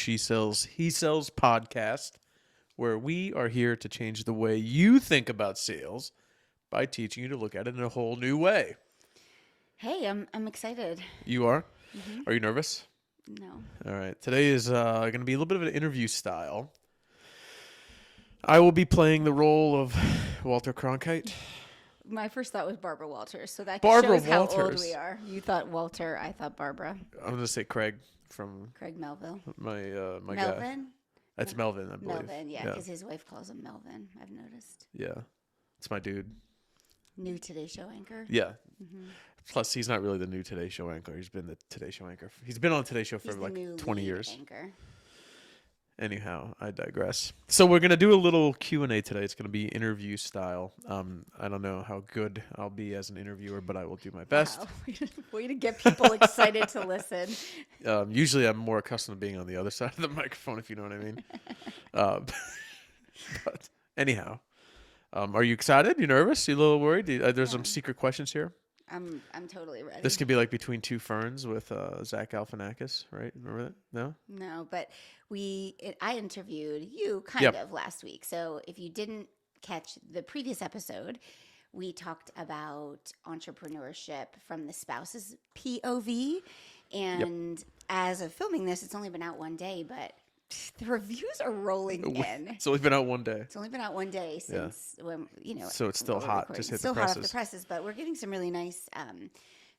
She Sells, He Sells podcast, where we are here to change the way you think about sales by teaching you to look at it in a whole new way. Hey, I'm excited. You are? Mm-hmm. Are you nervous? No. All right. Today is going to be a little bit of an interview style. I will be playing the role of Walter Cronkite. My first thought was Barbara Walters, so that Barbara shows how old Walters. we are. You thought Walter, I thought Barbara. I'm going to say Craig from Craig Melville. my guy. Melvin? That's Melvin, I believe. Melvin, yeah, because his wife calls him Melvin, I've noticed. Yeah. It's my dude. New Today Show anchor? Yeah. Mm-hmm. Plus, he's not really the new Today Show anchor. He's been the Today Show anchor. He's been on Today Show for He's the like new 20 lead years. Anchor. Anyhow, I digress. So we're going to do a little Q&A today. It's going to be interview style. I don't know how good I'll be as an interviewer, but I will do my best. Wow. Way to get people excited to listen. Usually I'm more accustomed to being on the other side of the microphone, if you know what I mean. But anyhow, are you excited? You nervous? You a little worried? There's some secret questions here. I'm totally ready. This could be like Between Two Ferns with Zach Galifianakis, right? Remember that? No? No, but I interviewed you kind of last week. So if you didn't catch the previous episode, we talked about entrepreneurship from the spouse's POV. And as of filming this, it's only been out one day, but the reviews are rolling in. It's only been out one day. It's only been out one day since when So it's still hot. Recording. Just hit still the hot presses. off the presses, but we're getting some really nice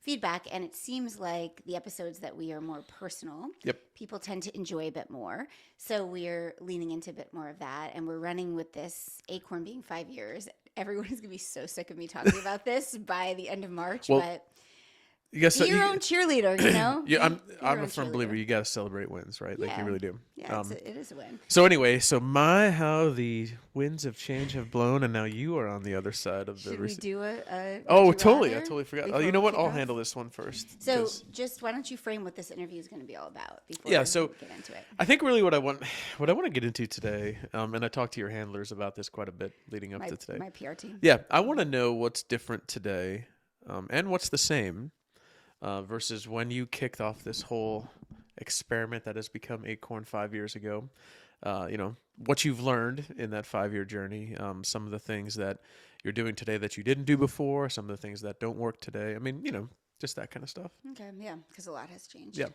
feedback, and it seems like the episodes that we are more personal, people tend to enjoy a bit more. So we're leaning into a bit more of that, and we're running with this Acorn being 5 years. Everyone's gonna be so sick of me talking about this by the end of March, but. Be your own cheerleader, you know? Yeah, I'm a firm believer. You got to celebrate wins, right? Like you really do. Yeah, it is a win. So anyway, how the winds of change have blown, and now you are on the other side of the. Should we do a Oh, totally! I totally forgot. Oh, you know what? I'll off? handle this one first. So, just why don't you frame what this interview is going to be all about before we get into it? I think really what I want to get into today, and I talked to your handlers about this quite a bit leading up to today. My PR team. Yeah, I want to know what's different today, and what's the same. Versus when you kicked off this whole experiment that has become Acorn 5 years ago. What you've learned in that 5-year journey, some of the things that you're doing today that you didn't do before, some of the things that don't work today. I mean, just that kind of stuff. Okay, yeah, because a lot has changed. Yeah,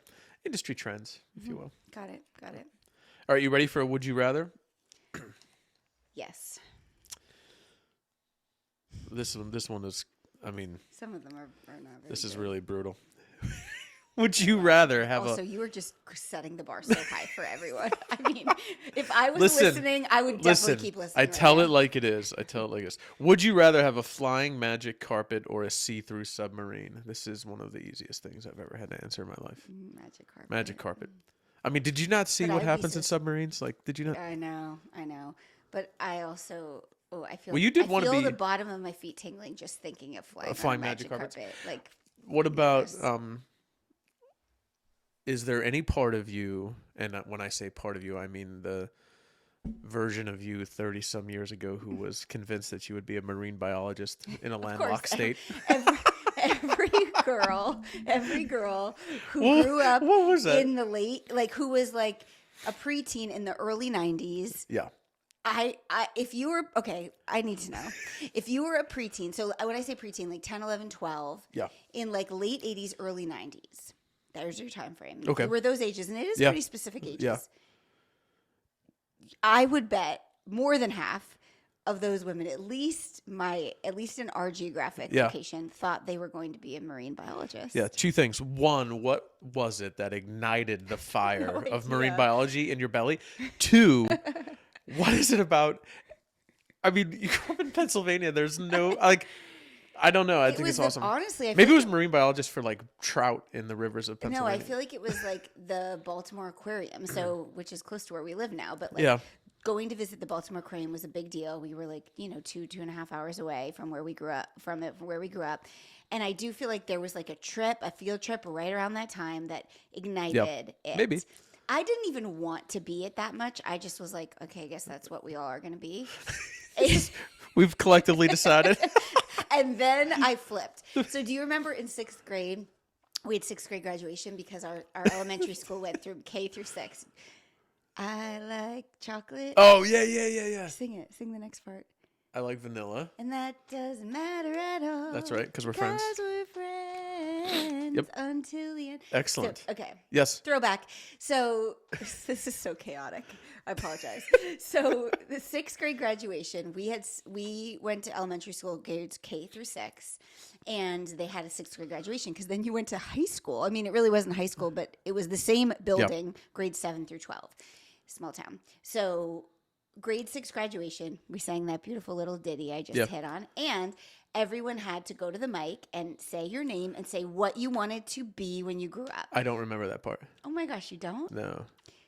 industry trends, if you will. Got it. All right, you ready for a Would You Rather? Yes. This one is, some of them are not very this is good. really brutal. Would you rather have also, you were just setting the bar so high for everyone. I mean, if I was listening, I would definitely keep listening. I tell it like it is. Would you rather have a flying magic carpet or a see-through submarine? This is one of the easiest things I've ever had to answer in my life. Magic carpet. I mean, did you not see what happens in submarines? Like, did you not? I know. But I also... Oh, I feel. Well, you did want to be the bottom of my feet tingling just thinking of flying magic carpet. Like, what about? Is there any part of you, and when I say part of you, I mean the version of you 30 some years ago who was convinced that you would be a marine biologist in a landlocked state? Every girl who grew up in the late, who was like a preteen in the early 90s. Yeah. If you were, okay, I need to know. If you were a preteen, so when I say preteen, like 10, 11, 12, in like late 80s, early 90s, there's your time frame. Okay. Were those ages, and it is pretty specific ages. Yeah. I would bet more than half of those women, at least in our geographic location, thought they were going to be a marine biologist. Yeah, two things. One, what was it that ignited the fire of marine biology in your belly? Two, what is it about? I mean, you grew up in Pennsylvania. There's no, I don't know. I think it's awesome. Honestly, maybe it was marine biologist for trout in the rivers of Pennsylvania. No, I feel like it was the Baltimore Aquarium, which is close to where we live now. But going to visit the Baltimore Aquarium was a big deal. We were 2.5 hours away from where we grew up. And I do feel like there was a field trip right around that time that ignited it. Maybe. I didn't even want to be it that much. I just was like, okay, I guess that's what we all are going to be. We've collectively decided. And then I flipped. So do you remember in 6th grade, we had 6th grade graduation because our elementary school went through K through 6. I like chocolate. Oh, yeah. Sing it. Sing the next part. I like vanilla. And that doesn't matter at all. That's right, because we're friends. Because we're friends Yep. until the end. Excellent. So, okay. Yes. Throwback. So this is so chaotic. I apologize. So the 6th grade graduation, we went to elementary school grades K through 6, and they had a 6th grade graduation because then you went to high school. I mean, it really wasn't high school, but it was the same building, grades 7 through 12, small town. So grade 6 graduation, we sang that beautiful little ditty I just hit on, and everyone had to go to the mic and say your name and say what you wanted to be when you grew up. I don't remember that part. Oh my gosh, you don't? No.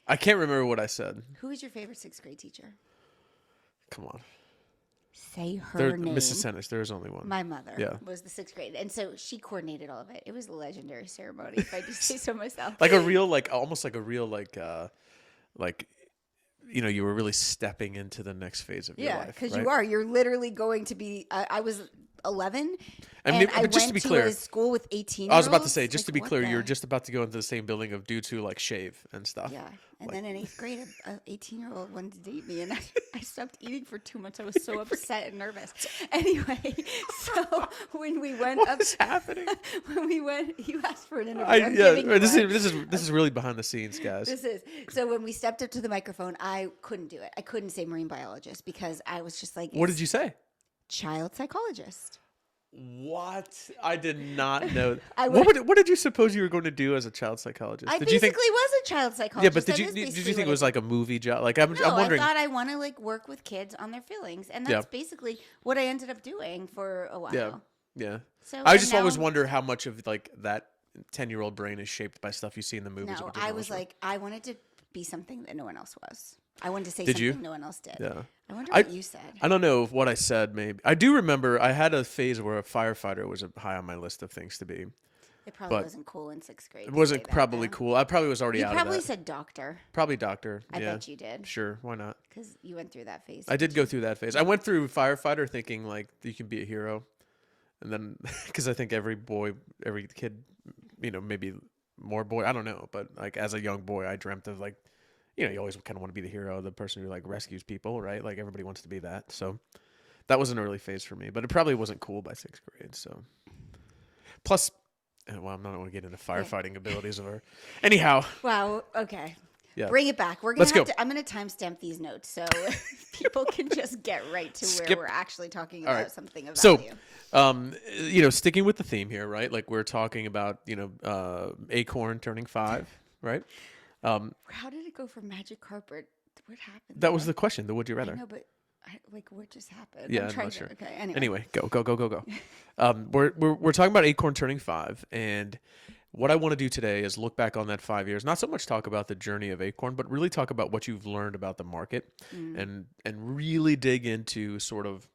I can't remember what I said. Who was your favorite 6th grade teacher? Come on. Say her name. Mrs. Sennis, there's only one. My mother was the 6th grade. And so she coordinated all of it. It was a legendary ceremony, if I do say so myself. Like a real, almost like a real, you were really stepping into the next phase of your life. Yeah, because right? you are. You're literally going to be, I was 11. I mean, I but just went to be clear, a school with 18-year-olds. I was about to say, just to be Like, clear, what you're the- just about to go into the same building of dudes who shave and stuff. Yeah. And then in 8th grade, an 18-year-old wanted to date me, and I stopped eating for 2 months. I was so upset and nervous. Anyway, so when we went What's happening? you asked for an interview. This is really behind the scenes, guys. This is. So when we stepped up to the microphone, I couldn't do it. I couldn't say marine biologist because I was just like, What did you say? child psychologist. What? I did not know. What What did you suppose you were going to do as a child psychologist? I Did basically you think? was a child psychologist. Yeah, but That did is you basically think it what was like a movie job? I'm No, wondering. I thought I want to work with kids on their feelings, and that's basically what I ended up doing for a while. Yeah. So I just always wonder how much of that 10-year-old brain is shaped by stuff you see in the movies. No, I was like, I wanted to be something that no one else was. I wanted to say Did something you? no one else did. Yeah. I wonder what you said. I don't know what I said. Maybe I do remember. I had a phase where a firefighter was high on my list of things to be. It probably wasn't cool in 6th grade. It wasn't probably cool. I probably was already You out probably of that. said doctor. Probably doctor. I yeah. bet you did. Sure, why not? Because you went through that phase. I did go through that phase. I went through firefighter thinking you can be a hero, and then because I think every kid, maybe more boy. I don't know, but as a young boy, I dreamt of you always kind of want to be the hero, the person who rescues people, right? Like everybody wants to be that. So that was an early phase for me, but it probably wasn't cool by 6th grade. So plus, well, I'm not going to get into firefighting abilities of her. Anyhow. Wow. Okay. Yeah. Bring it back. We're gonna I'm gonna timestamp these notes so people can just get right to where we're actually talking about something of value. So, sticking with the theme here, right? Like we're talking about, Acorn turning 5, right? How did it go from magic carpet? What happened? That was the question. The would you rather? I know, but what just happened? Yeah, I'm trying not sure. Okay. Anyway, go. We're talking about Acorn turning 5, and what I want to do today is look back on that 5 years. Not so much talk about the journey of Acorn, but really talk about what you've learned about the market, and really dig into sort of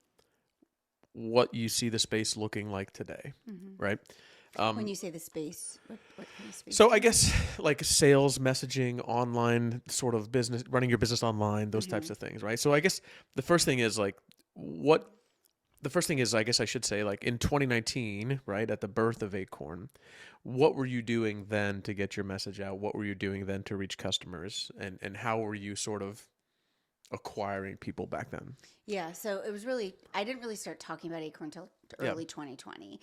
what you see the space looking like today, right? When you say the space, what kind of space? So I guess sales, messaging, online sort of business, running your business online, those types of things, right? So I guess the first thing is I guess I should say in 2019, right, at the birth of Acorn, what were you doing then to get your message out? What were you doing then to reach customers? And how were you sort of acquiring people back then? Yeah, so it was I didn't really start talking about Acorn until early 2020.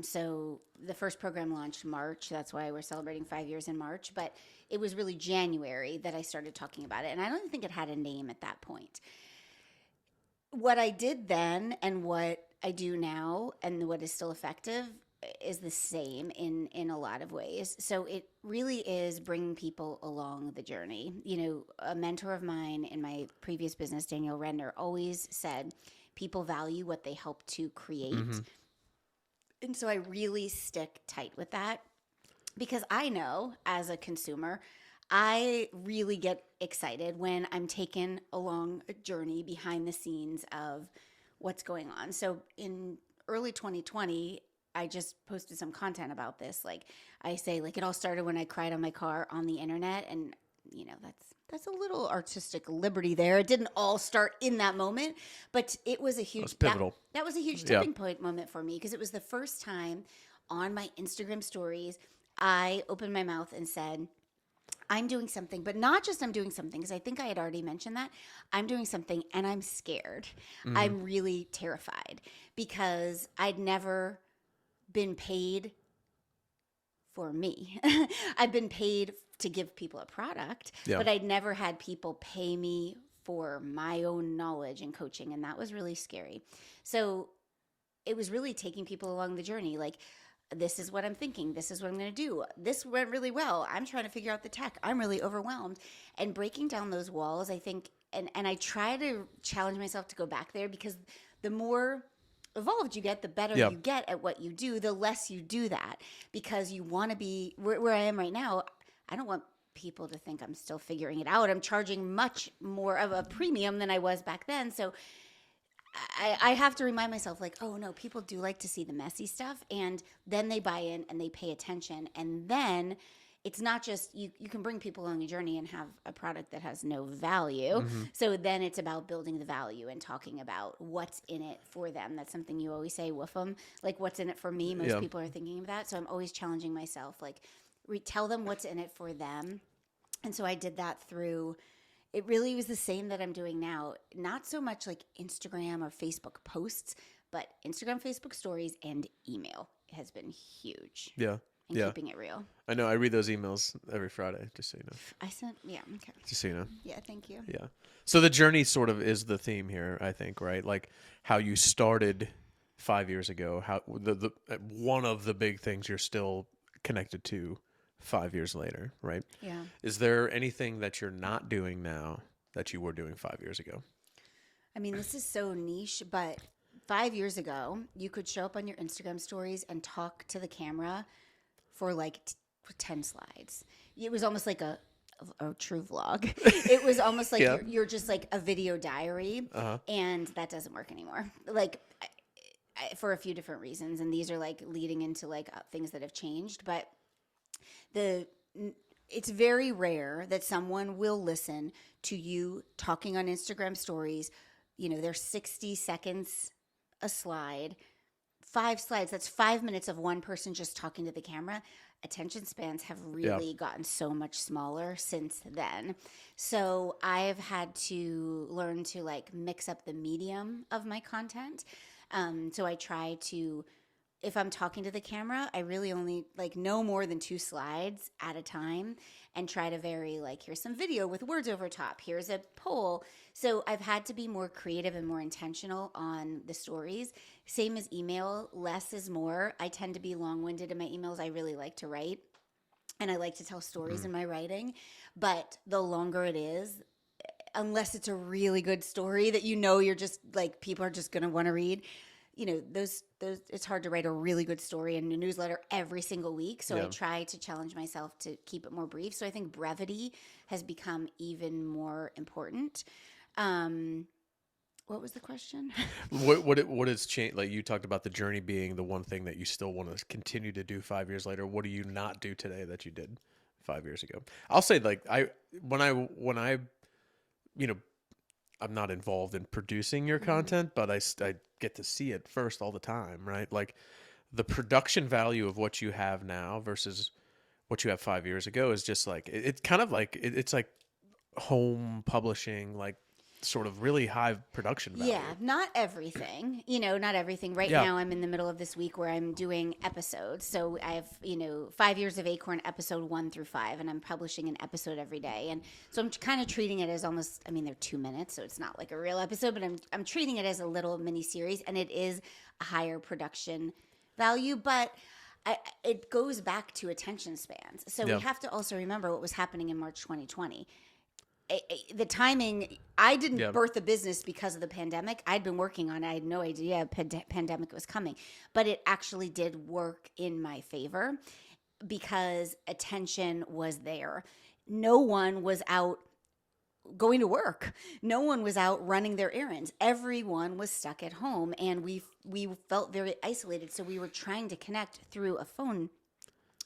So the first program launched March. That's why we're celebrating 5 years in March. But it was really January that I started talking about it. And I don't think it had a name at that point. What I did then and what I do now and what is still effective is the same in a lot of ways. So it really is bringing people along the journey. A mentor of mine in my previous business, Danielle Redner, always said people value what they help to create. And so I really stick tight with that because I know as a consumer, I really get excited when I'm taken along a journey behind the scenes of what's going on. So in early 2020, I just posted some content about this. I say, it all started when I cried on my car on the internet, and that's a little artistic liberty there. It didn't all start in that moment, but it was a huge. It was pivotal. That was a huge tipping point moment for me because it was the first time on my Instagram stories I opened my mouth and said, I'm doing something, but not just I'm doing something, because I think I had already mentioned that. I'm doing something and I'm scared. I'm really terrified because I'd never been paid for me. I've been paid to give people a product, but I'd never had people pay me for my own knowledge and coaching, and that was really scary. So it was really taking people along the journey, like, this is what I'm thinking. This is what I'm going to do. This went really well. I'm trying to figure out the tech. I'm really overwhelmed. And breaking down those walls, I think, and I try to challenge myself to go back there, because the more evolved you get, the better you get at what you do, the less you do that, because you want to be where I am right now. I don't want people to think I'm still figuring it out. I'm charging much more of a premium than I was back then. So I have to remind myself, like, oh no, people do like to see the messy stuff, and then they buy in and they pay attention. And then it's not just, you can bring people along a journey and have a product that has no value. So then it's about building the value and talking about what's in it for them. That's something you always say, WIFM, like, what's in it for me? Most people are thinking of that. So I'm always challenging myself, like, tell them what's in it for them. And so I did that through, it really was the same that I'm doing now. Not so much like Instagram or Facebook posts, but Instagram, Facebook stories, and email has been huge. Yeah. And keeping it real. I know. I read those emails every Friday, just so you know. Okay. Just so you know. Yeah, thank you. Yeah. So the journey sort of is the theme here, I think, right? Like how you started 5 years ago, how the one of the big things you're still connected to 5 years later, right? Yeah. Is there anything that you're not doing now that you were doing 5 years ago? I mean, this is so niche, but 5 years ago, you could show up on your Instagram stories and talk to the camera for like 10 slides. It was almost like a true vlog. It was almost like you're just like a video diary, and that doesn't work anymore. Like, for a few different reasons, and these are like leading into like things that have changed, but it's very rare that someone will listen to you talking on Instagram stories. You know, they're 60 seconds a slide, 5 slides. That's 5 minutes of one person just talking to the camera. Attention spans have really gotten so much smaller since then. So I've had to learn to like mix up the medium of my content. So I try to, if I'm talking to the camera, I really only like no more than 2 slides at a time, and try to vary, like, here's some video with words over top, here's a poll. So I've had to be more creative and more intentional on the stories. Same as email, less is more. I tend to be long-winded in my emails. I really like to write, and I like to tell stories in my writing, but the longer it is, unless it's a really good story that you're just like, people are just going to want to read, those it's hard to write a really good story in a newsletter every single week. So I try to challenge myself to keep it more brief. So I think brevity has become even more important. What was the question? What has changed? Like, you talked about the journey being the one thing that you still want to continue to do 5 years later. What do you not do today that you did 5 years ago? I'll say, like, when I I'm not involved in producing your content, but I get to see it first all the time, right? Like, the production value of what you have now versus what you have 5 years ago is just like, it's kind of like, it's like home publishing, like sort of really high production value. Yeah, not everything, not everything. Right now I'm in the middle of this week where I'm doing episodes. So I have, 5 years of Acorn, episode 1 through 5, and I'm publishing an episode every day. And so I'm kind of treating it as almost, they're 2 minutes, so it's not like a real episode, but I'm treating it as a little mini series, and it is a higher production value, but it goes back to attention spans. So we have to also remember what was happening in March 2020. The timing, I didn't birth a business because of the pandemic. I'd been working on it. I had no idea pandemic was coming, but it actually did work in my favor because attention was there. No one was out going to work. No one was out running their errands. Everyone was stuck at home, and we felt very isolated. So we were trying to connect through a phone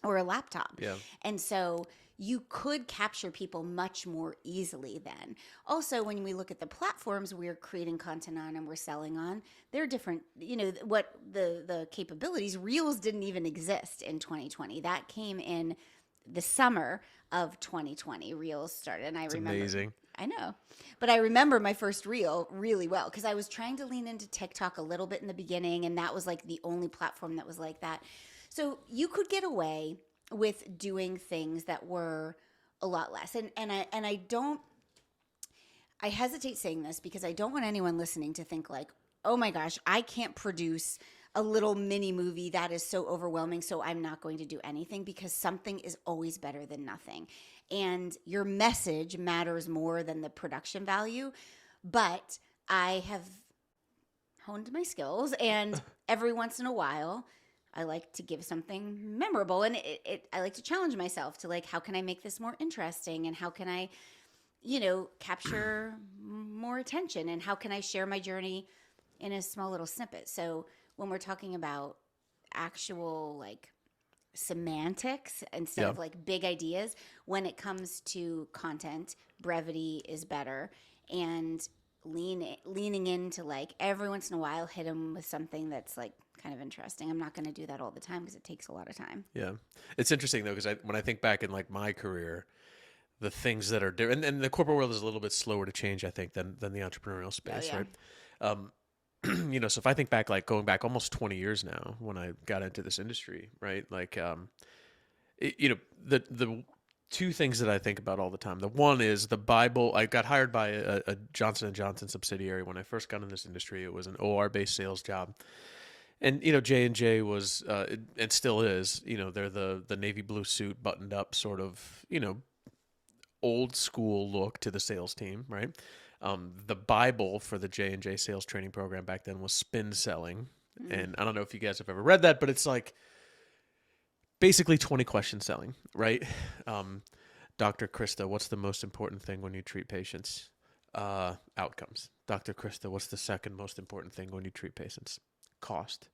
or a laptop. Yeah. And so you could capture people much more easily then. Also, when we look at the platforms we're creating content on and we're selling on, they're different. What the capabilities, Reels didn't even exist in 2020. That came in the summer of 2020, Reels started. And It's amazing. I know. But I remember my first reel really well because I was trying to lean into TikTok a little bit in the beginning, and that was like the only platform that was like that. So you could get away with doing things that were a lot less. I hesitate saying this because I don't want anyone listening to think like, oh my gosh, I can't produce a little mini movie that is so overwhelming, so I'm not going to do anything, because something is always better than nothing. And your message matters more than the production value. But I have honed my skills, and every once in a while, I like to give something memorable, and I like to challenge myself to like, how can I make this more interesting, and how can I, capture more attention, and how can I share my journey in a small little snippet. So when we're talking about actual like semantics instead of like big ideas, when it comes to content, brevity is better, and leaning into like every once in a while hit them with something that's like kind of interesting. I'm not going to do that all the time because it takes a lot of time. Yeah. It's interesting though, because when I think back in like my career, the things that are different, and the corporate world is a little bit slower to change, I think, than the entrepreneurial space, right? So if I think back, like going back almost 20 years now when I got into this industry, right? Like, the two things that I think about all the time. The one is the Bible. I got hired by a Johnson & Johnson subsidiary when I first got in this industry. It was an OR-based sales job. And, J&J was, and still is, they're the navy blue suit, buttoned up sort of, old school look to the sales team, right? The Bible for the J&J sales training program back then was spin selling. And I don't know if you guys have ever read that, but it's like basically 20 question selling, right? Dr. Krista, what's the most important thing when you treat patients? Outcomes. Dr. Krista, what's the second most important thing when you treat patients? Cost.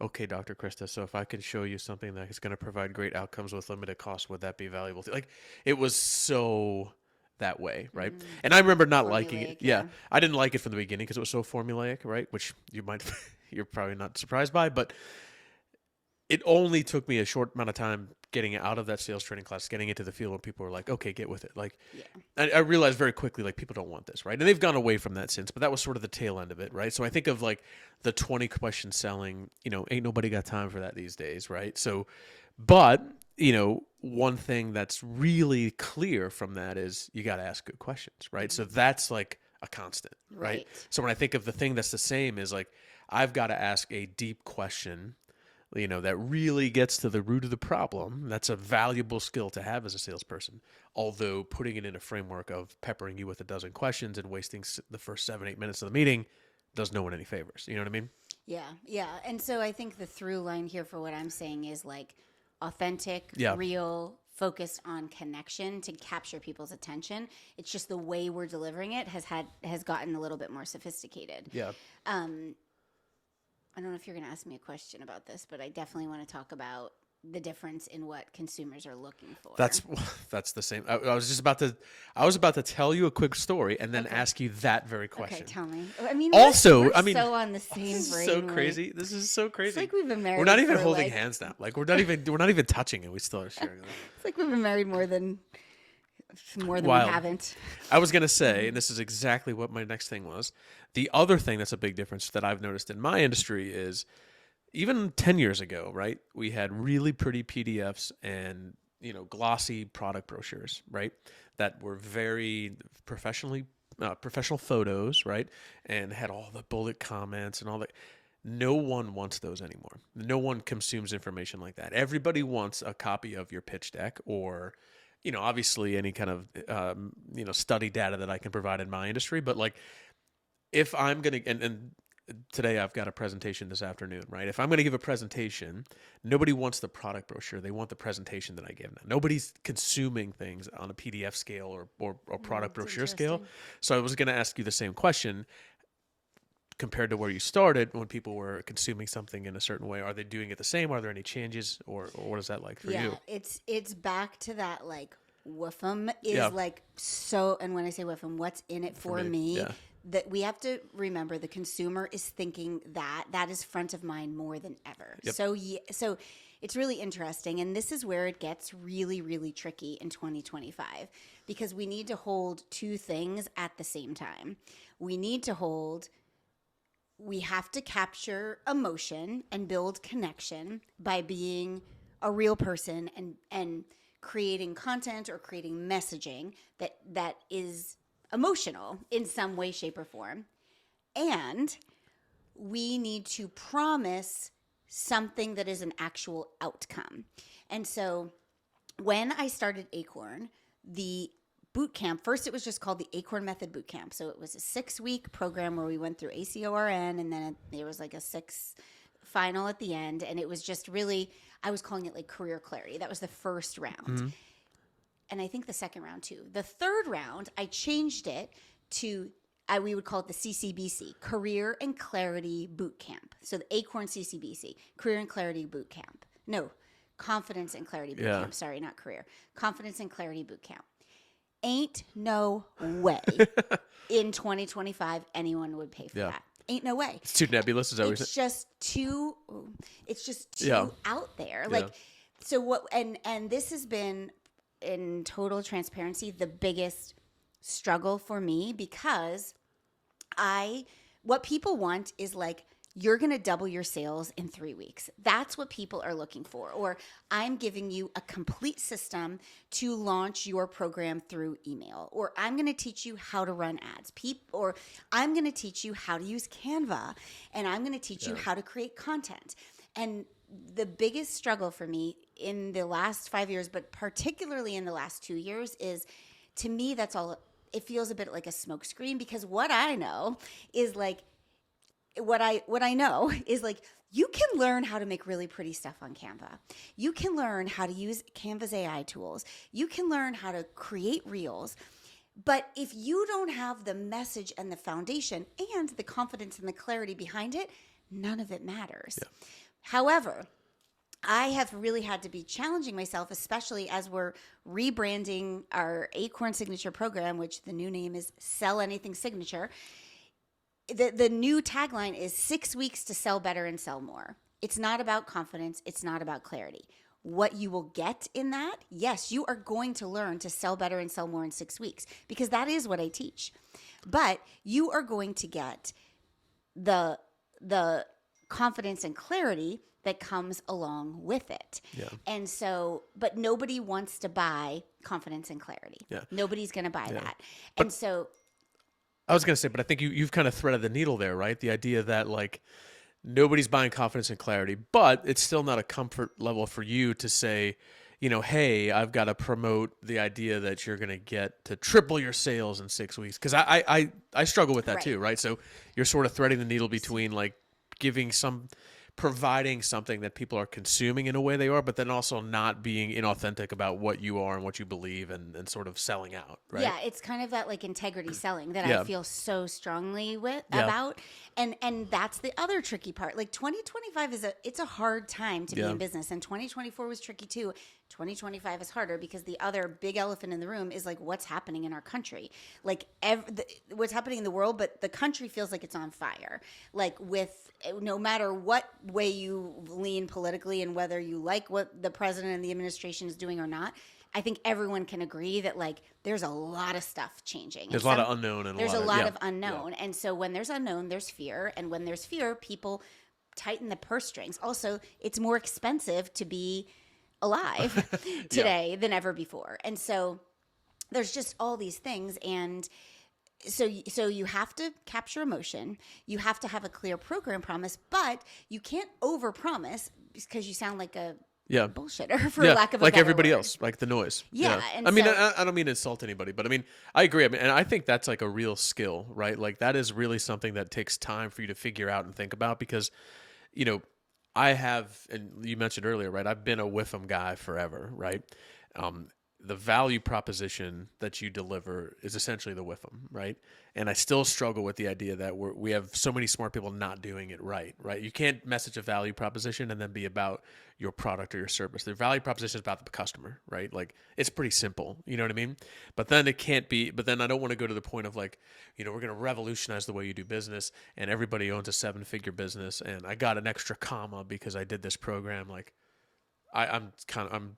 Okay, Dr. Krista, so if I could show you something that is going to provide great outcomes with limited cost, would that be valuable? Like, it was so that way, right? And I remember not liking it. Yeah. I didn't like it from the beginning because it was so formulaic, right? Which you're probably not surprised by, but it only took me a short amount of time getting out of that sales training class, getting into the field when people were like, okay, get with it. Like, I realized very quickly, like, people don't want this, right? And they've gone away from that since, but that was sort of the tail end of it, right? So I think of like the 20 question selling, ain't nobody got time for that these days, right? So, but, one thing that's really clear from that is you got to ask good questions, right? So that's like a constant, right? So when I think of the thing that's the same is like, I've got to ask a deep question, that really gets to the root of the problem. That's a valuable skill to have as a salesperson. Although putting it in a framework of peppering you with a dozen questions and wasting the first 7-8 minutes of the meeting does no one any favors. You know what I mean? Yeah. Yeah. And so I think the through line here for what I'm saying is like authentic, real, focused on connection to capture people's attention. It's just the way we're delivering it has gotten a little bit more sophisticated. Yeah. I don't know if you're going to ask me a question about this, but I definitely want to talk about the difference in what consumers are looking for. That's the same. I was about to tell you a quick story and then ask you that very question. Okay, tell me. I mean, we're so on the same brain. So crazy. This is so crazy. It's like we've been married. We're not even holding hands now. Like we're not even touching it. We still are sharing it. It's like we've been married more than we haven't. I was going to say, and this is exactly what my next thing was. The other thing that's a big difference that I've noticed in my industry is even 10 years ago, right? We had really pretty PDFs and, glossy product brochures, right? That were very professional photos, right? And had all the bullet comments and all that. No one wants those anymore. No one consumes information like that. Everybody wants a copy of your pitch deck or, obviously any kind of, study data that I can provide in my industry. But like, if I'm going to, and today I've got a presentation this afternoon, right? If I'm going to give a presentation, nobody wants the product brochure. They want the presentation that I give them. Nobody's consuming things on a PDF scale or product brochure scale. So I was going to ask you the same question. Compared to where you started when people were consuming something in a certain way, are they doing it the same? Are there any changes or what is that like for you? Yeah, it's back to that like WIFM is like so, and when I say WIFM, what's in it for me? Yeah. That we have to remember the consumer is thinking that is front of mind more than ever. Yep. So it's really interesting. And this is where it gets really, really tricky in 2025 because we need to hold two things at the same time. We have to capture emotion and build connection by being a real person and creating content or creating messaging that is emotional in some way, shape, or form. And we need to promise something that is an actual outcome. And so when I started Acorn, the boot camp, first it was just called the Acorn Method Boot Camp. So it was a 6-week program where we went through ACORN, and then there was like a 6 final at the end. And it was just really, I was calling it like career clarity. That was the first round. Mm-hmm. And I think the second round too. The third round, I changed it to, we would call it the CCBC, Career and Clarity Boot Camp. So the Acorn CCBC, Career and Clarity Boot Camp. No, Confidence and Clarity Boot Camp. Sorry, not Career. Confidence and Clarity Boot Camp. Ain't no way in 2025 anyone would pay for that. Ain't no way. It's too nebulous. Is that what it's just too out there. Like, so what, and this has been, in total transparency, the biggest struggle for me because what people want is like, you're going to double your sales in 3 weeks. That's what people are looking for. Or I'm giving you a complete system to launch your program through email. Or I'm going to teach you how to run ads. Or I'm going to teach you how to use Canva. And I'm going to teach you how to create content. And the biggest struggle for me in the last 5 years, but particularly in the last 2 years, is, to me, that's all. It feels a bit like a smokescreen, because what I know is like, you can learn how to make really pretty stuff on Canva. You can learn how to use Canva's AI tools. You can learn how to create reels. But if you don't have the message and the foundation and the confidence and the clarity behind it, none of it matters. Yeah. However, I have really had to be challenging myself, especially as we're rebranding our Acorn Signature program, which the new name is Sell Anything Signature. The new tagline is 6 weeks to sell better and sell more. It's not about confidence. It's not about clarity. What you will get in that, yes, you are going to learn to sell better and sell more in 6 weeks, because that is what I teach. But you are going to get the confidence and clarity that comes along with it. Yeah. And so, but nobody wants to buy confidence and clarity. Yeah. Nobody's going to buy that. And so I was going to say, but I think you've kind of threaded the needle there, right? The idea that like nobody's buying confidence and clarity, but it's still not a comfort level for you to say, you know, hey, I've got to promote the idea that you're going to get to triple your sales in 6 weeks. Because I struggle with that too, right? So you're sort of threading the needle between like providing something that people are consuming in a way they are, but then also not being inauthentic about what you are and what you believe, and sort of selling out, right? Yeah, it's kind of that like integrity selling that I feel so strongly about. And that's the other tricky part. Like 2025 it's a hard time to be in business, and 2024 was tricky too. 2025 is harder because the other big elephant in the room is like what's happening in our country. Like what's happening in the world, but the country feels like it's on fire. Like no matter what way you lean politically and whether you like what the president and the administration is doing or not, I think everyone can agree that like there's a lot of stuff changing. There's a lot of unknown. And there's a lot of unknown. And so when there's unknown, there's fear. And when there's fear, people tighten the purse strings. Also, it's more expensive to be alive today than ever before. And so there's just all these things. And so you have to capture emotion. You have to have a clear program promise, but you can't overpromise because you sound like a bullshitter, for lack of a like better everybody word. else, like the noise. Yeah. And I mean, I don't mean to insult anybody, but I mean, I agree. I mean, and I think that's like a real skill, right? Like that is really something that takes time for you to figure out and think about, because, you know, I have, and you mentioned earlier, right? I've been a WIFM guy forever, right? The value proposition that you deliver is essentially the WIFM, right? And I still struggle with the idea that we have so many smart people not doing it right? You can't message a value proposition and then be about your product or your service. The value proposition is about the customer, right? Like it's pretty simple, you know what I mean? But then it can't be, but then I don't want to go to the point of like, you know, we're going to revolutionize the way you do business and everybody owns a 7-figure business and I got an extra comma because I did this program. Like, I'm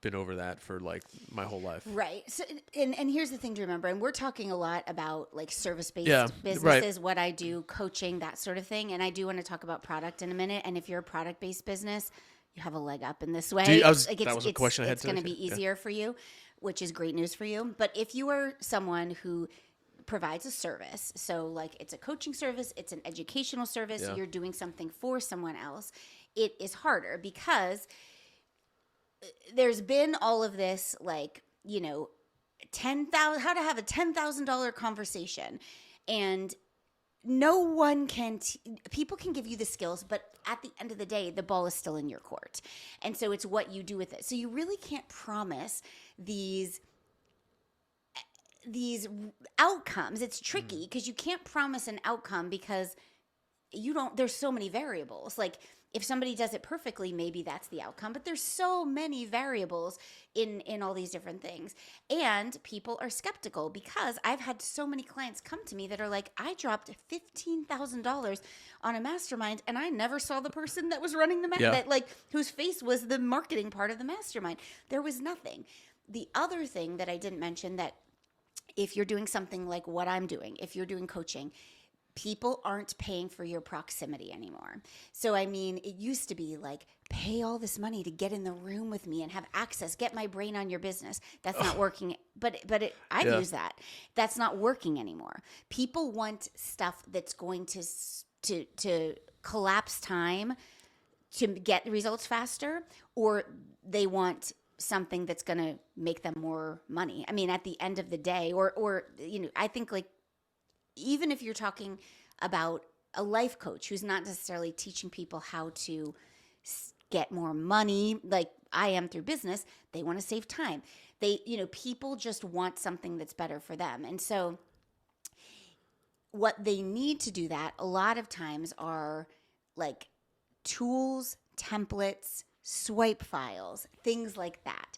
been over that for like my whole life. Right. So, and here's the thing to remember, and we're talking a lot about like service-based Yeah, businesses, what I do, coaching, that sort of thing. And I do want to talk about product in a minute. And if you're a product-based business, you have a leg up in this way. That was a question I had. It's going to be easier for you, which is great news for you. But if you are someone who provides a service, so like it's a coaching service, it's an educational service, you're doing something for someone else, it is harder because there's been all of this, like, you know, how to have a $10,000 conversation, and no one can. People can give you the skills, but at the end of the day, the ball is still in your court, and so it's what you do with it. So you really can't promise these outcomes. It's tricky because you can't promise an outcome because there's so many variables. Like, if somebody does it perfectly, maybe that's the outcome. But there's so many variables in all these different things. And people are skeptical because I've had so many clients come to me that are like, I dropped $15,000 on a mastermind and I never saw the person that was running the whose face was the marketing part of the mastermind. There was nothing. The other thing that I didn't mention, that if you're doing something like what I'm doing, if you're doing coaching, people aren't paying for your proximity anymore. So, I mean, it used to be like, pay all this money to get in the room with me and have access, get my brain on your business. That's not working. I've used that. That's not working anymore. People want stuff that's going to collapse time to get results faster, or they want something that's going to make them more money. I mean, at the end of the day, or you know, I think like, even if you're talking about a life coach who's not necessarily teaching people how to get more money, like I am through business, they want to save time. People just want something that's better for them. And so what they need to do that a lot of times are like tools, templates, swipe files, things like that.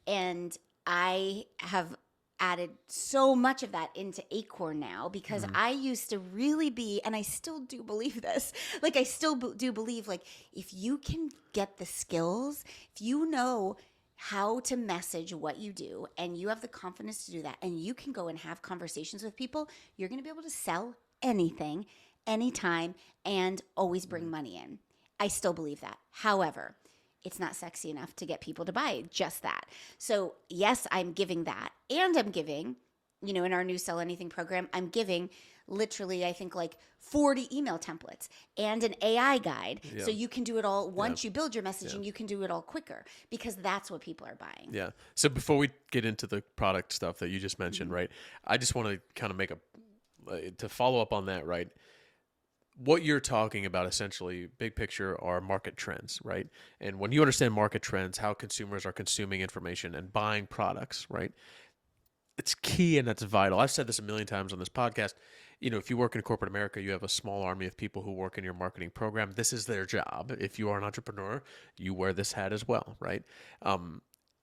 And I have added so much of that into Acorn now because I used to really be, and I still do believe this, like I still do believe, like, if you can get the skills, if you know how to message what you do and you have the confidence to do that, and you can go and have conversations with people, you're going to be able to sell anything, anytime, and always bring money in. I still believe that. However, it's not sexy enough to get people to buy just that. So yes, I'm giving that. And I'm giving, in our new Sell Anything program, I'm giving literally, I think, like 40 email templates and an AI guide. Yeah. So you can do it all. Once you build your messaging, you can do it all quicker, because that's what people are buying. Yeah. So before we get into the product stuff that you just mentioned, right, I just want to kind of to follow up on that, right? What you're talking about, essentially, big picture, are market trends, right? And when you understand market trends, how consumers are consuming information and buying products, right? It's key, and that's vital. I've said this a million times on this podcast. If you work in corporate America, you have a small army of people who work in your marketing program. This is their job. If you are an entrepreneur, you wear this hat as well, right?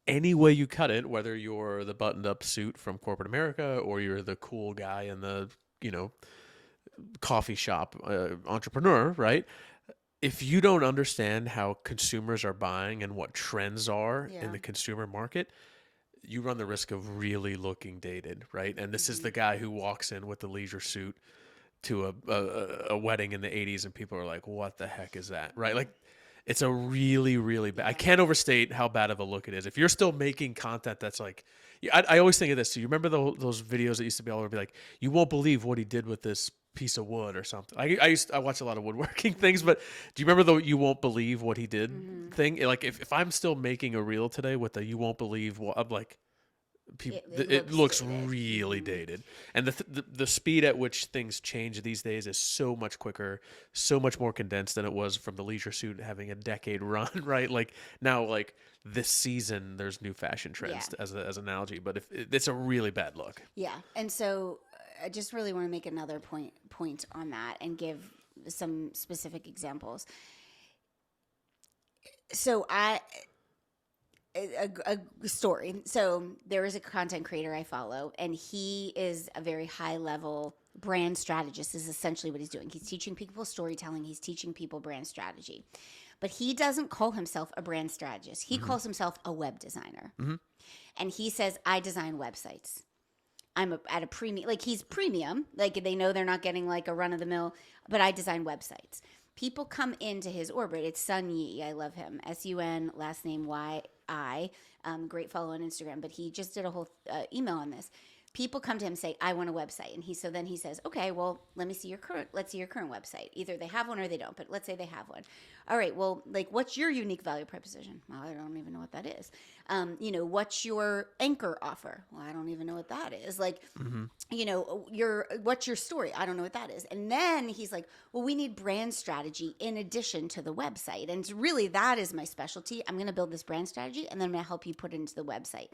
Any way you cut it, whether you're the buttoned-up suit from corporate America or you're the cool guy in the, coffee shop entrepreneur, right? If you don't understand how consumers are buying and what trends are in the consumer market, you run the risk of really looking dated, right? And this is the guy who walks in with the leisure suit to a wedding in the 80s and people are like, what the heck is that, right? Like, it's a really, really bad. I can't overstate how bad of a look it is. If you're still making content that's like, I always think of this. So you remember those videos that used to be all over, be like, you won't believe what he did with this piece of wood or something. I watch a lot of woodworking things, but do you remember the "you won't believe what he did" thing? Like, if I'm still making a reel today with the "you won't believe what," I'm like, it looks really dated. And the speed at which things change these days is so much quicker, so much more condensed than it was from the leisure suit having a decade run, right? Like, now, like, this season there's new fashion trends as an analogy, but it's a really bad look. Yeah. And so I just really want to make another point on that and give some specific examples. So a story. So there is a content creator I follow, and he is a very high level brand strategist, is essentially what he's doing. He's teaching people storytelling. He's teaching people brand strategy. but he doesn't call himself a brand strategist. He calls himself a web designer. And he says, I design websites. I'm at a premium, like he's premium, like they know they're not getting like a run of the mill, but I design websites. People come into his orbit. It's Sun Yi. I love him. S-U-N, last name Y-I. Great follow on Instagram, but he just did a whole email on this. People come to him and say, I want a website. And then he says, okay, well, let's see your current website. Either they have one or they don't, but let's say they have one. All right, well, like, what's your unique value proposition? Well, I don't even know what that is. What's your anchor offer? Well, I don't even know what that is. Like, what's your story? I don't know what that is. And then he's like, well, we need brand strategy in addition to the website. And really, that is my specialty. I'm going to build this brand strategy, and then I'm going to help you put it into the website.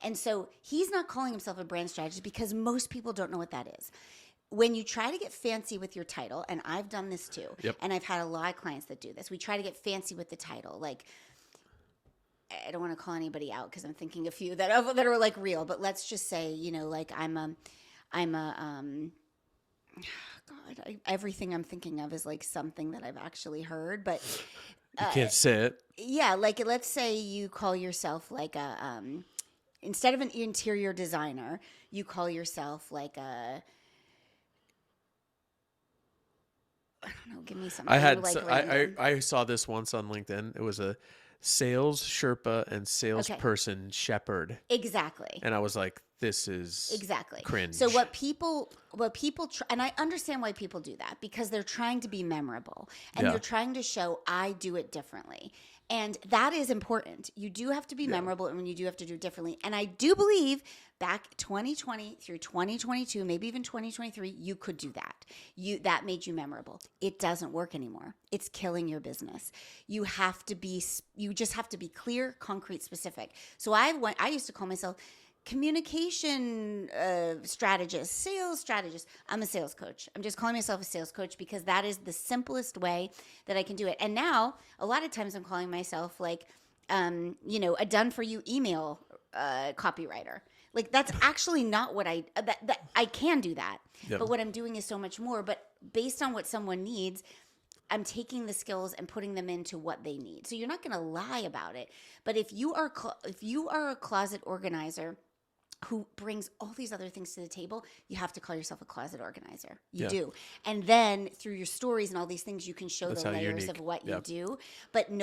And so he's not calling himself a brand strategist because most people don't know what that is. When you try to get fancy with your title, and I've done this too, and I've had a lot of clients that do this, we try to get fancy with the title. Like, I don't want to call anybody out because I'm thinking a few that are like real, but let's just say, like everything I'm thinking of is like something that I've actually heard, but you can't say it. Yeah, like let's say you call yourself like a instead of an interior designer, you call yourself like a, I don't know, give me something. I saw this once on LinkedIn. It was a sales Sherpa and salesperson shepherd. Exactly. And I was like, this is cringe. So what people and I understand why people do that, because they're trying to be memorable and they're trying to show I do it differently. And that is important. You do have to be memorable, and when you do have to do it differently. And I do believe back 2020 through 2022, maybe even 2023, you could do that. That made you memorable. It doesn't work anymore. It's killing your business. You just have to be clear, concrete, specific. So I used to call myself communication strategist, sales strategist. I'm a sales coach. I'm just calling myself a sales coach because that is the simplest way that I can do it. And now a lot of times I'm calling myself like, a done for you email copywriter. Like that's actually not what I can do that. Yep. But what I'm doing is so much more. But based on what someone needs, I'm taking the skills and putting them into what they need. So you're not going to lie about it. But if you are a closet organizer who brings all these other things to the table, you have to call yourself a closet organizer. You do. And then through your stories and all these things, you can show the layers of what you do. But I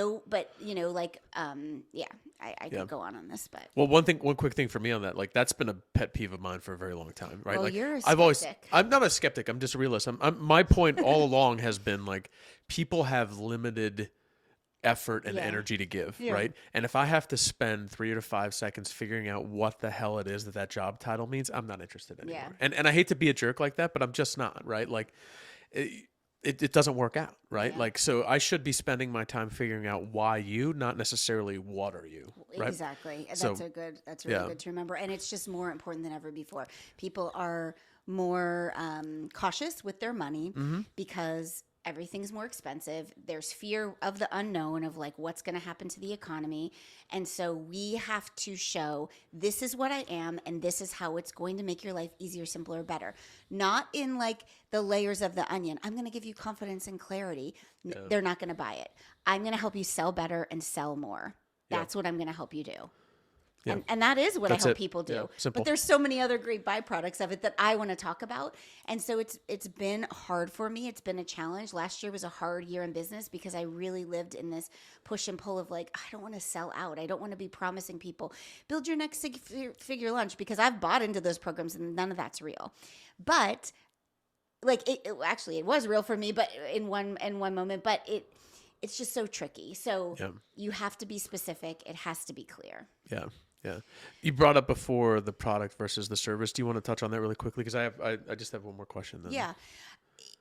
could go on this, but. Well, one quick thing for me on that, like that's been a pet peeve of mine for a very long time, right? Well, like you're a skeptic. I'm not a skeptic. I'm just a realist. My point all along has been like people have limited effort and energy to give, right? And if I have to spend 3 to 5 seconds figuring out what the hell it is that job title means, I'm not interested anymore. And I hate to be a jerk like that, but I'm just not, right? Like it doesn't work out, right? Like, so I should be spending my time figuring out why you, not necessarily what are you, right? Exactly. That's really good to remember. And it's just more important than ever before. People are more cautious with their money because everything's more expensive. There's fear of the unknown, of like what's going to happen to the economy. And so we have to show this is what I am and this is how it's going to make your life easier, simpler, better. Not in like the layers of the onion. I'm going to give you confidence and clarity. They're not going to buy it. I'm going to help you sell better and sell more. That's what I'm going to help you do. Yeah. And that is what I hope people do. Yeah, but there's so many other great byproducts of it that I want to talk about. And so it's been hard for me. It's been a challenge. Last year was a hard year in business because I really lived in this push and pull of like, I don't want to sell out. I don't want to be promising people, build your next figure lunch, because I've bought into those programs and none of that's real. But like it was real for me, but in one moment, but it's just so tricky. So you have to be specific. It has to be clear. Yeah. Yeah. You brought up before the product versus the service. Do you want to touch on that really quickly? Because I just have one more question then. Yeah.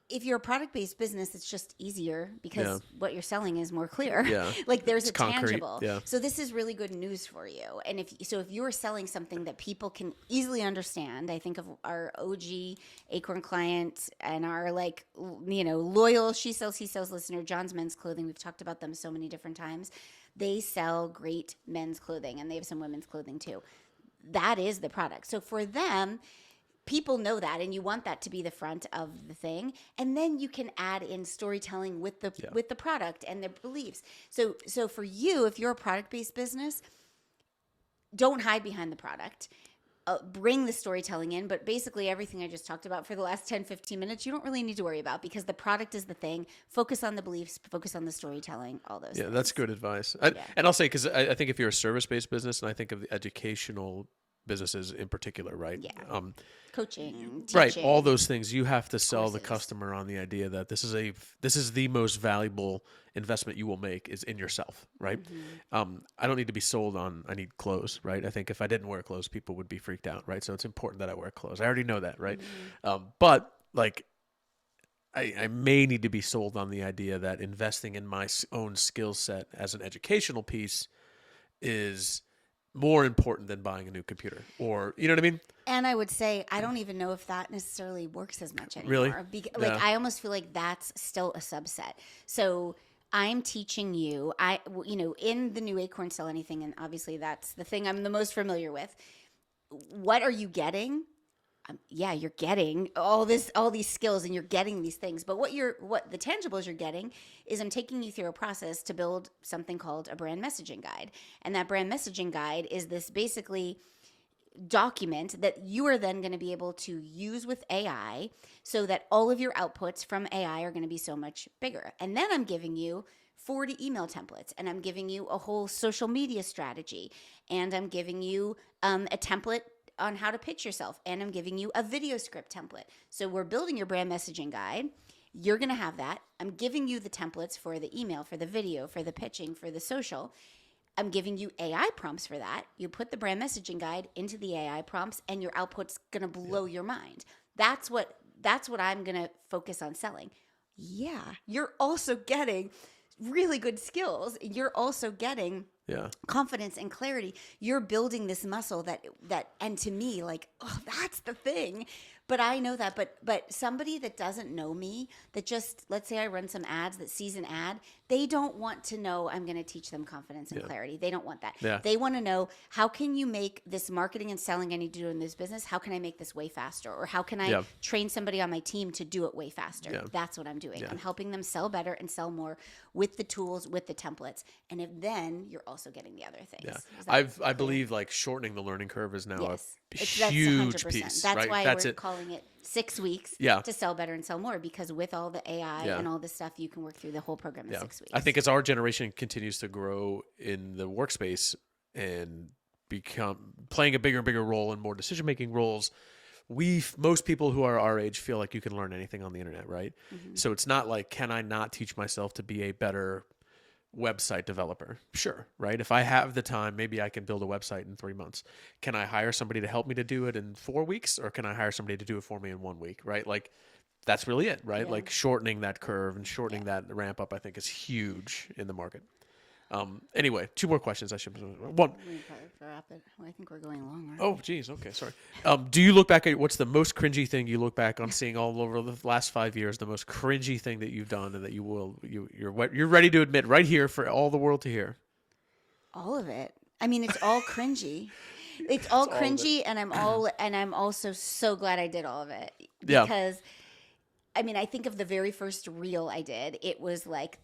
If you're a product-based business, it's just easier because what you're selling is more clear. Yeah. Like there's a tangible. Yeah. So this is really good news for you. And if you're selling something that people can easily understand, I think of our OG Acorn client and our loyal She Sells, He Sells listener, John's Men's Clothing. We've talked about them so many different times. They sell great men's clothing and they have some women's clothing too. That is the product. So for them, people know that, and you want that to be the front of the thing, and then you can add in storytelling with the product and the beliefs. So for you, if you're a product-based business, don't hide behind the product. Bring the storytelling in, but basically everything I just talked about for the last 10, 15 minutes, you don't really need to worry about, because the product is the thing. Focus on the beliefs, focus on the storytelling, all those things. That's good advice. And I'll say, because I think if you're a service-based business, and I think of the educational businesses in particular, right? Yeah. Coaching, teaching, right, all those things, you have to sell courses. the customer on the idea that this is the most valuable investment you will make is in yourself, right? I don't need to be sold on I need clothes, right? I think if I didn't wear clothes, people would be freaked out, right? So it's important that I wear clothes. I already know that, right? But like, I may need to be sold on the idea that investing in my own skill set as an educational piece is more important than buying a new computer, or you know what I mean? And I would say, I don't even know if that necessarily works as much anymore. Really? I almost feel like that's still a subset. So I'm teaching you, in the new Acorn Sell Anything, and obviously that's the thing I'm the most familiar with. What are you getting? You're getting all these skills, and you're getting these things. But what the tangibles you're getting is I'm taking you through a process to build something called a brand messaging guide. And that brand messaging guide is this basically document that you are then going to be able to use with AI, so that all of your outputs from AI are going to be so much bigger. And then I'm giving you 40 email templates, and I'm giving you a whole social media strategy, and I'm giving you a template on how to pitch yourself, and I'm giving you a video script template. So we're building your brand messaging guide. You're going to have that. I'm giving you the templates for the email, for the video, for the pitching, for the social. I'm giving you AI prompts for that. You put the brand messaging guide into the AI prompts, and your output's going to blow your mind. That's what I'm going to focus on selling. Yeah, you're also getting really good skills. You're also getting confidence and clarity. You're building this muscle that, and to me, like, oh, that's the thing. But I know that, but somebody that doesn't know me, that just, let's say I run some ads, that sees an ad, they don't want to know I'm going to teach them confidence and clarity. They don't want that. Yeah. They want to know, how can you make this marketing and selling I need to do in this business, how can I make this way faster? Or how can I train somebody on my team to do it way faster? Yeah. That's what I'm doing. I'm helping them sell better and sell more with the tools, with the templates. And then you're also getting the other things. Yeah. I believe like shortening the learning curve is now a huge piece. That's right? why we're calling it 6 weeks to sell better and sell more, because with all the AI and all this stuff, you can work through the whole program in 6 weeks. I think as our generation continues to grow in the workspace and become playing a bigger and bigger role in more decision-making roles, most people who are our age feel like you can learn anything on the internet, right? So it's not like, can I not teach myself to be a better website developer? Sure, right? If I have the time, maybe I can build a website in 3 months. Can I hire somebody to help me to do it in 4 weeks, or can I hire somebody to do it for me in 1 week, right? Like, that's really it, right? Yeah. Like shortening that curve and shortening that ramp up, I think, is huge in the market. Anyway, 2 more questions. I should one. Wrap it. Well, I think we're going long. Oh, geez. Okay, sorry. Do you look back at what's the most cringy thing you look back on seeing all over the last 5 years? The most cringy thing that you've done, and that you're ready to admit right here for all the world to hear. All of it. I mean, it's all cringy. It's all cringy, and I'm also so glad I did all of it, because. Yeah. I mean, I think of the very first reel I did. It was like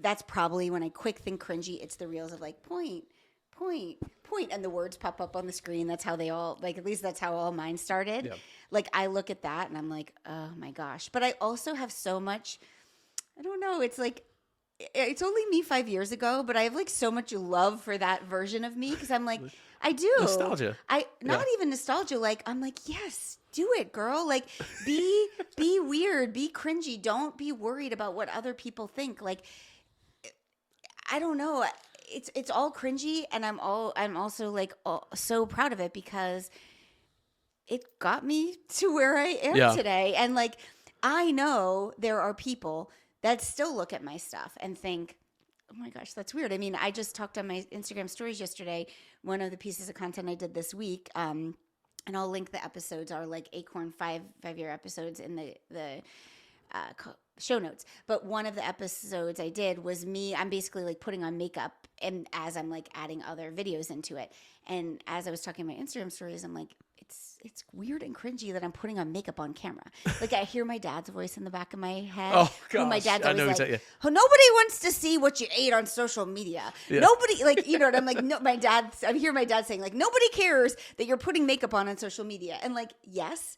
that's probably when I quick think cringy. It's the reels of like point, and the words pop up on the screen. That's how they all, like, at least that's how all mine started. Yeah. Like, I look at that and I'm like, oh my gosh. But I also have so much, I don't know. It's like, it's only me 5 years ago, but I have like so much love for that version of me, because I'm like, I do. Nostalgia. Not even nostalgia. Like, I'm like, yes, do it, girl. Like, be weird, be cringy. Don't be worried about what other people think. Like, I don't know. It's all cringy, and I'm also like so proud of it, because it got me to where I am today. And like, I know there are people that still look at my stuff and think, oh my gosh, that's weird. I mean, I just talked on my Instagram stories yesterday. One of the pieces of content I did this week, and I'll link the episodes, are like Acorn 5-year episodes in the show notes. But one of the episodes I did was me. I'm basically like putting on makeup, and as I'm like adding other videos into it. And as I was talking about Instagram stories, I'm like, it's weird and cringy that I'm putting on makeup on camera. Like I hear my dad's voice in the back of my head. Oh gosh, my dad's I know always like, exactly. "Oh, nobody wants to see what you ate on social media. Yeah. Nobody like, you know what I'm like, no, I hear my dad saying like, nobody cares that you're putting makeup on social media. And like, yes,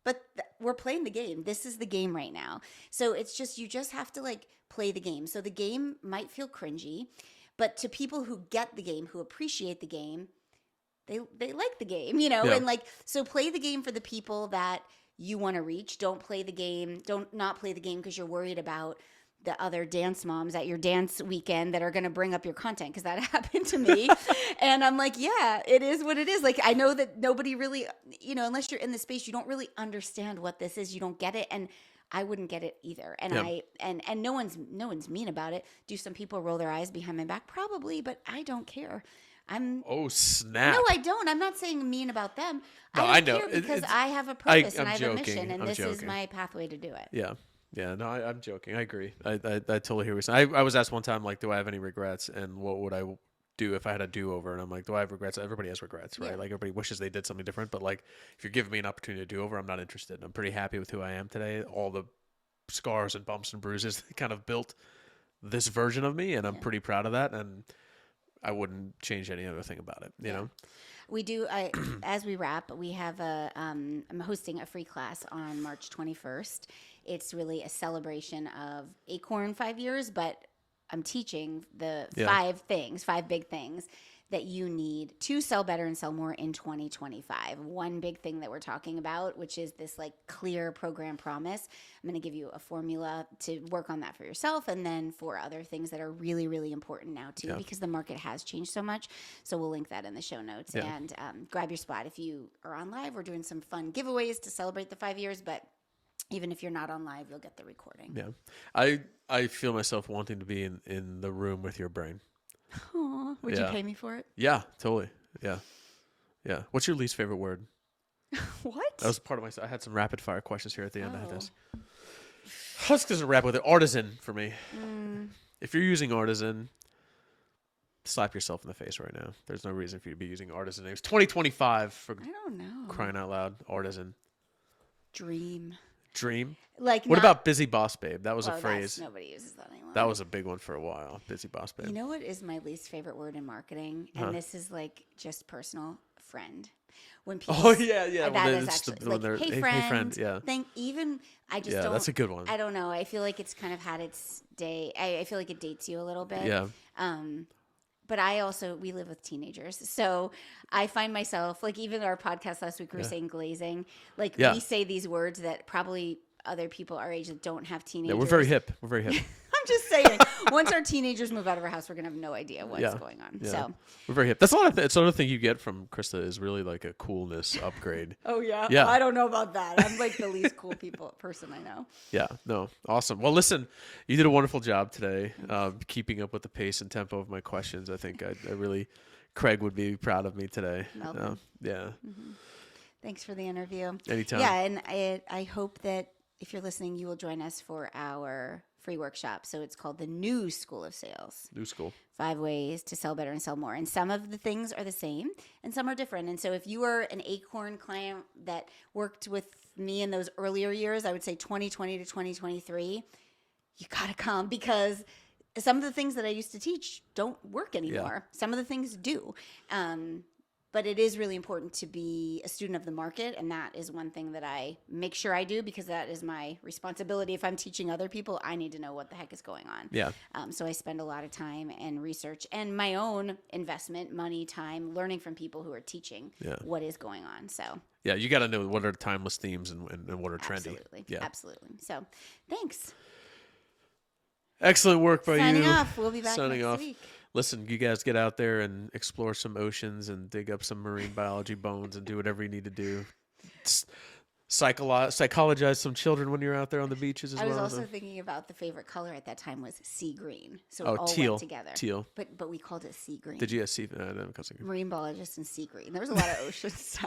but we're playing the game. This is the game right now. So it's just, you just have to like play the game. So the game might feel cringy, but to people who get the game, who appreciate the game, they like the game, you know? Yeah. And like, so play the game for the people that you want to reach. Don't play the game. Don't not play the game because you're worried about the other dance moms at your dance weekend that are going to bring up your content, because that happened to me. And I'm like, yeah, it is what it is. Like, I know that nobody really, you know, unless you're in the space, you don't really understand what this is. You don't get it. And I wouldn't get it either. And and no one's mean about it. Do some people roll their eyes behind my back? Probably, but I don't care. Oh snap! No, I don't. I'm not saying mean about them. No, I don't know care because I have a purpose and I have joking. a mission, and I'm this is joking. my pathway to do it. Yeah. Yeah, no, I'm joking. I agree. I totally hear what you're saying. I was asked one time, like, do I have any regrets, and what would I do if I had a do-over? And I'm like, do I have regrets? Everybody has regrets, right? Yeah. Like, everybody wishes they did something different, but like, if you're giving me an opportunity to do over, I'm not interested. I'm pretty happy with who I am today. All the scars and bumps and bruises kind of built this version of me, and I'm pretty proud of that, and I wouldn't change any other thing about it, you know? We do, as we wrap, we have I'm hosting a free class on March 21st. It's really a celebration of Acorn 5 years, but I'm teaching the 5 big things that you need to sell better and sell more in 2025. One big thing that we're talking about, which is this like clear program promise. I'm going to give you a formula to work on that for yourself, and then for other things that are really, really important now too, because the market has changed so much. So we'll link that in the show notes, and grab your spot. If you are on live, we're doing some fun giveaways to celebrate the 5 years, but even if you're not on live, you'll get the recording. Yeah. I feel myself wanting to be in the room with your brain. Aww, would you pay me for it? Yeah, totally. Yeah. Yeah. What's your least favorite word? What? That was part of I had some rapid fire questions here at the end. I had this. I was going to wrap with it. Artisan for me. If you're using artisan, slap yourself in the face right now. There's no reason for you to be using artisan names. 2025 for I don't know. crying out loud. Artisan. Dream. Like, what about busy boss babe? That was a phrase. Nobody uses that anymore. That was a big one for a while. Busy boss babe. You know what is my least favorite word in marketing? And this is like just personal. Friend. When people that is actually like, hey friend. Yeah. I just don't. That's a good one. I don't know. I feel like it's kind of had its day. I feel like it dates you a little bit. Yeah. But we live with teenagers. So I find myself, like even our podcast last week, we were saying glazing. Like we say these words that probably other people our age that don't have teenagers. Yeah, we're very hip. I'm just saying, once our teenagers move out of our house, we're going to have no idea what's going on. Yeah. So we're very hip. That's a lot of it's another thing you get from Krista is really like a coolness upgrade. Oh, yeah? Yeah. I don't know about that. I'm like the least cool person I know. Yeah. No. Awesome. Well, listen, you did a wonderful job today keeping up with the pace and tempo of my questions. I think I really, Craig would be proud of me today. Yeah. Mm-hmm. Thanks for the interview. Anytime. Yeah. And I hope that if you're listening, you will join us for our free workshop. So it's called the New School of Sales. New School. 5 ways to sell better and sell more. And some of the things are the same and some are different. And so if you are an Acorn client that worked with me in those earlier years, I would say 2020 to 2023, you got to come, because some of the things that I used to teach don't work anymore. Some of the things do. But it is really important to be a student of the market, and that is one thing that I make sure I do, because that is my responsibility. If I'm teaching other people, I need to know what the heck is going on. Yeah. So I spend a lot of time and research and my own investment, money, time, learning from people who are teaching what is going on. So yeah, you got to know what are timeless themes and what are trendy. Absolutely. So thanks. Excellent work by you. Signing off. We'll be back next week. Listen, you guys get out there and explore some oceans and dig up some marine biology bones and do whatever you need to do. Psychologize some children when you're out there on the beaches as well. I was also thinking about the favorite color at that time was sea green. So it all teal. went together. Teal. But we called it sea green. Did you see? Marine biologist and sea green. There was a lot of ocean stuff.